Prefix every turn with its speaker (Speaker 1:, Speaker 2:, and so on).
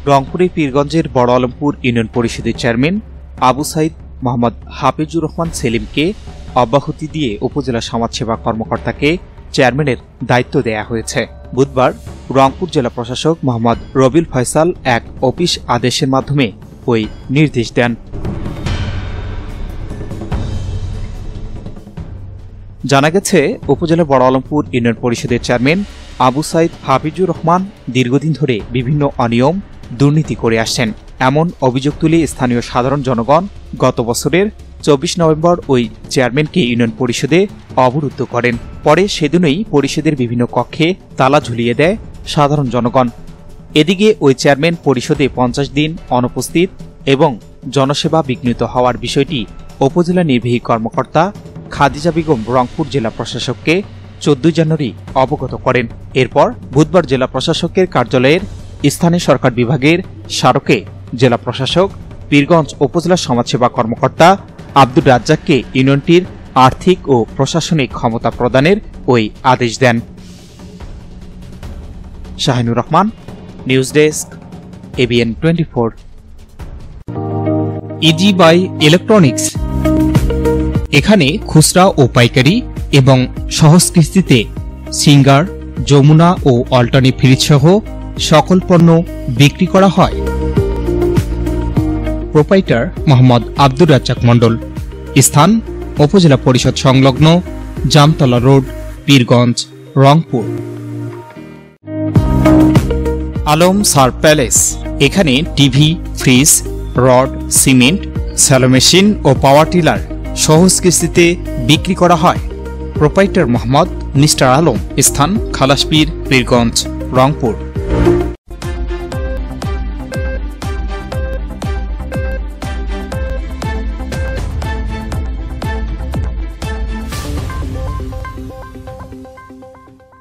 Speaker 1: রংপুরের পীরগঞ্জের বড় আলমপুর ইউনিয়ন পরিষদের চেয়ারম্যান আবু সাইদ মোহাম্মদ হাফিজুর রহমান সেলিমকে অব্যাহতি দিয়ে উপজেলা সমাজসেবা কর্মকর্তাকে চেয়ারম্যানের দায়িত্ব দেয়া হয়েছে। বুধবার রংপুর জেলা প্রশাসক মোহাম্মদ রবিউল ফয়সাল এক অফিস আদেশের মাধ্যমে ওই নির্দেশ দেন। জানা গেছে, উপজেলা বড় আলমপুর ইউনিয়ন পরিষদের চেয়ারম্যান আবু সাইদ হাফিজুর রহমান দীর্ঘদিন ধরে বিভিন্ন অনিয়ম দুর্নীতি করে আসছেন। এমন অভিযোগ তুলে স্থানীয় সাধারণ জনগণ গত বছরের 24 নভেম্বর ওই চেয়ারম্যানকে ইউনিয়ন পরিষদে অবরুদ্ধ করেন। পরে সেদিনই পরিষদের বিভিন্ন কক্ষে তালা ঝুলিয়ে দেয় সাধারণ জনগণ। এদিকে ওই চেয়ারম্যান পরিষদে 50 দিন অনুপস্থিত এবং জনসেবা বিঘ্নিত হওয়ার বিষয়টি উপজেলা নির্বাহী কর্মকর্তা খাদিজা বেগম রংপুর জেলা প্রশাসককে 14 জানুয়ারি অবগত করেন। এরপর বুধবার জেলা প্রশাসকের কার্যালয়ের স্থানীয় সরকার বিভাগের স্মারকে জেলা প্রশাসক পীরগঞ্জ উপজেলা সমাজসেবা কর্মকর্তা আব্দুর রাজ্জাককে ইউনিয়নটির আর্থিক ও প্রশাসনিক ক্ষমতা প্রদানের ওই আদেশ দেন। Shahinur Rahman, news desk, ABN 24।
Speaker 2: Easy buy electronics, এখানে খুচরা ও পাইকারি এবং সহজ কিস্তিতে সিঙ্গার, যমুনা ও অল্টারনেট ফ্রিজ সহ সকল পণ্য বিক্রি করা হয়। প্রোপাইটার মোহাম্মদ আব্দুর রাজ্জাক মণ্ডল। স্থান উপজেলা পরিষদ সংলগ্ন জামতলা রোড, পীরগঞ্জ, রংপুর। আলম সার প্যালেস, এখানে TV, fridge, rod, cement, shallow machine ও পাওয়ার টিলার সহজ কিস্তিতে বিক্রি করা হয়। Proprietor Mohammad mister Alam. স্থান খালাসপীর, পীরগঞ্জ, রংপুর।